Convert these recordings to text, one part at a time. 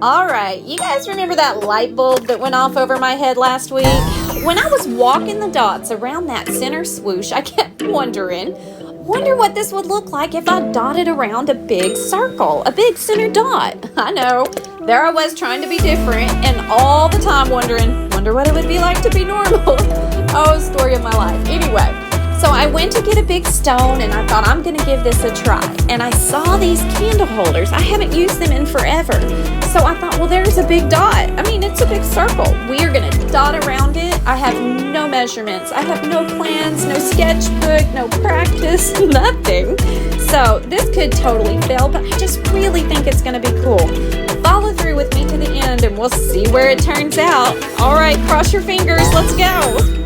All right, you guys remember that light bulb that went off over my head last week? When I was walking the dots around that center swoosh, I kept wonder what this would look like if I dotted around a big circle, a big center dot. I know, there I was trying to be different and all the time wonder what it would be like to be normal. Oh, story of my life. Anyway, so I went to get a big stone and I thought I'm gonna give this a try. And I saw these candle holders. I haven't used them in forever. So I thought, well, there's a big dot. I mean, it's a big circle. We are gonna dot around it. I have no measurements. I have no plans, no sketchbook, no practice, nothing. So this could totally fail, but I just really think it's gonna be cool. Follow through with me to the end and we'll see where it turns out. All right, cross your fingers, let's go.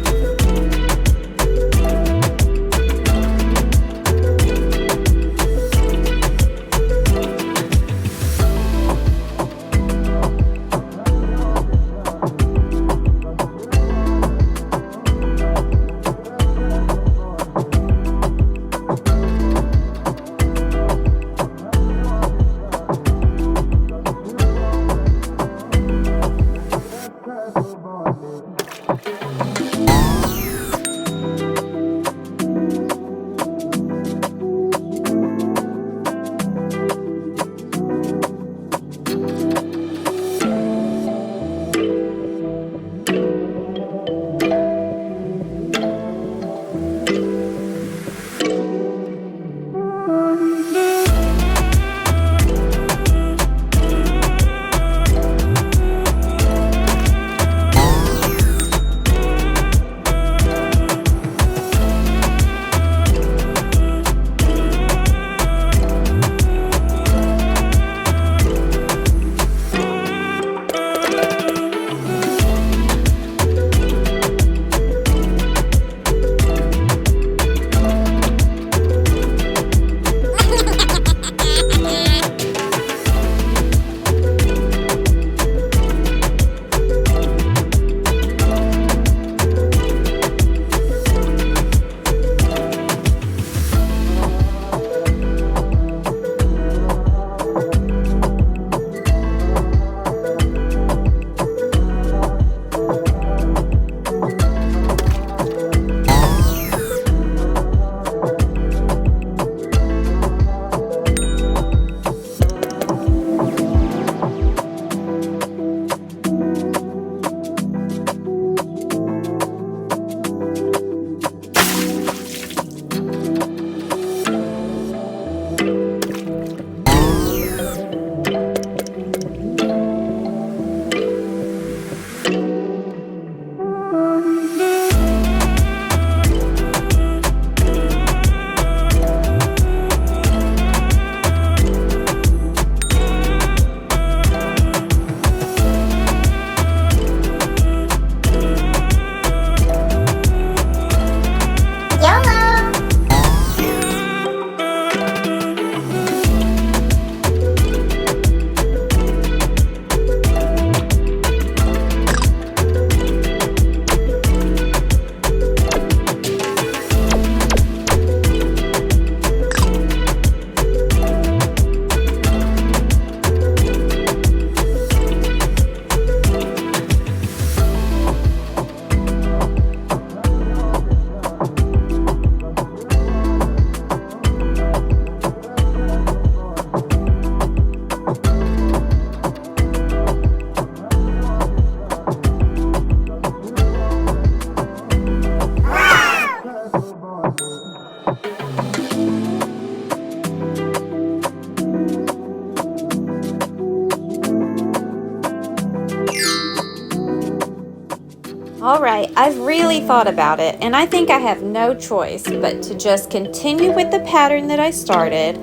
All right, I've really thought about it, and I think I have no choice but to just continue with the pattern that I started,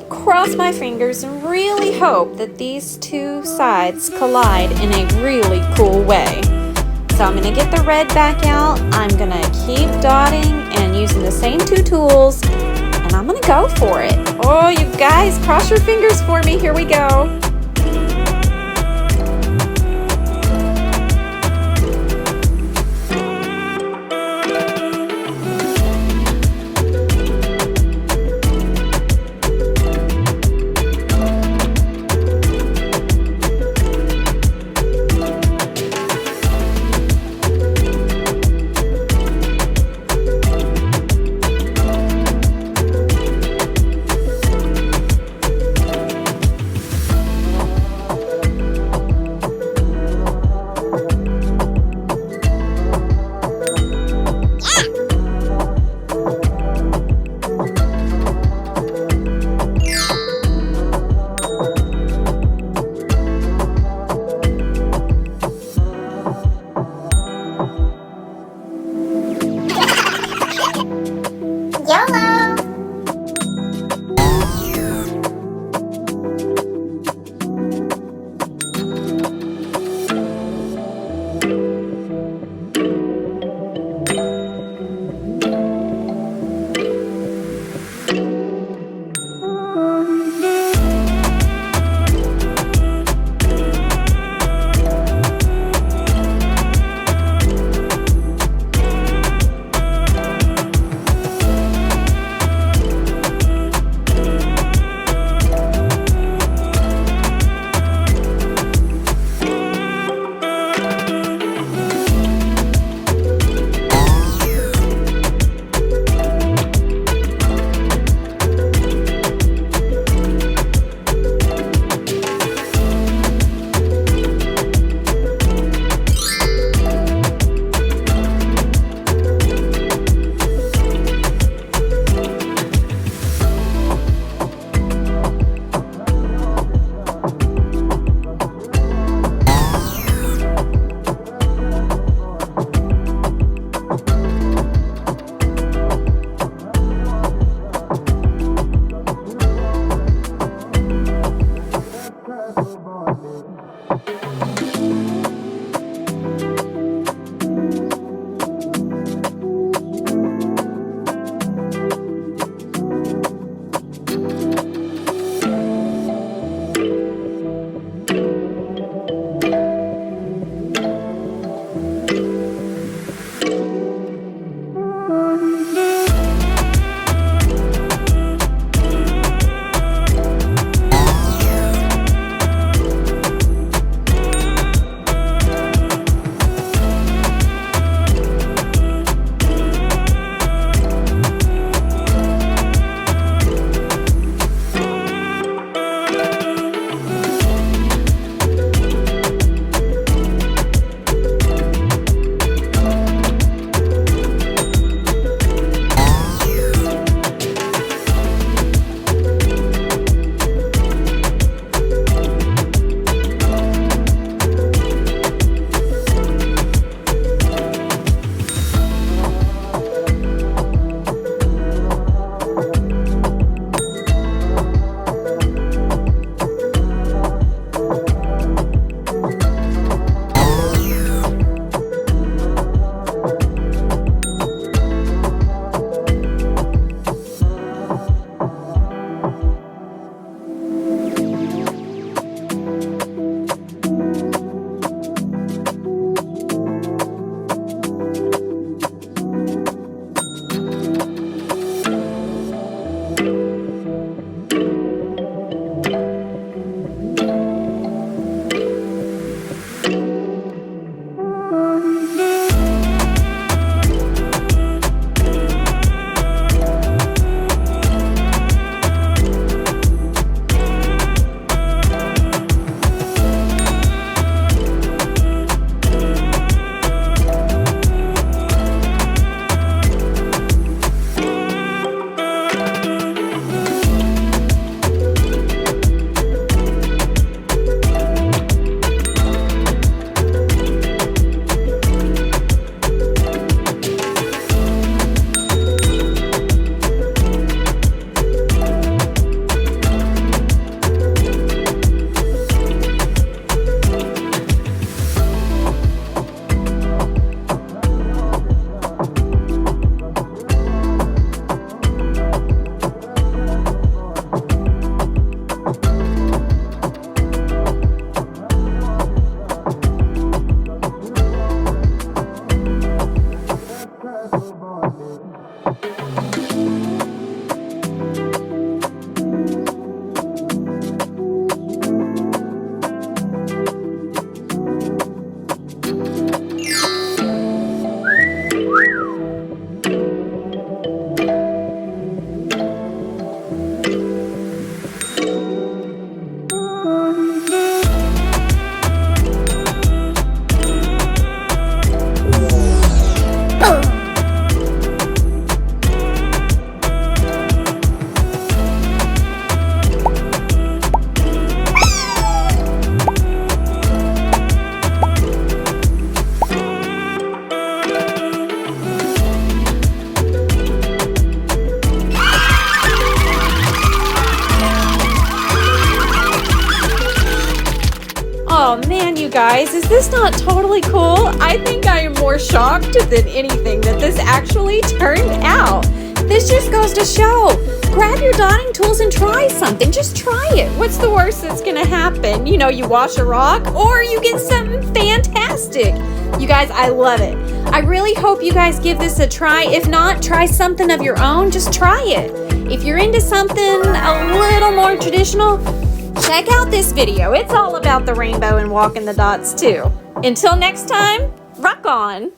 cross my fingers, and really hope that these two sides collide in a really cool way. So I'm going to get the red back out, I'm going to keep dotting and using the same two tools, and I'm going to go for it. Oh, you guys, cross your fingers for me, here we go. YOLO! guys. Is this not totally cool? I think I am more shocked than anything that this actually turned out. This just goes to show, grab your dotting tools and try something. Just try it. What's the worst that's gonna happen? You know, you wash a rock or you get something fantastic. You guys, I love it. I really hope you guys give this a try. If not, try something of your own. Just try it. If you're into something a little more traditional, check out this video. It's all about the rainbow and walking the dots too. Until next time, rock on.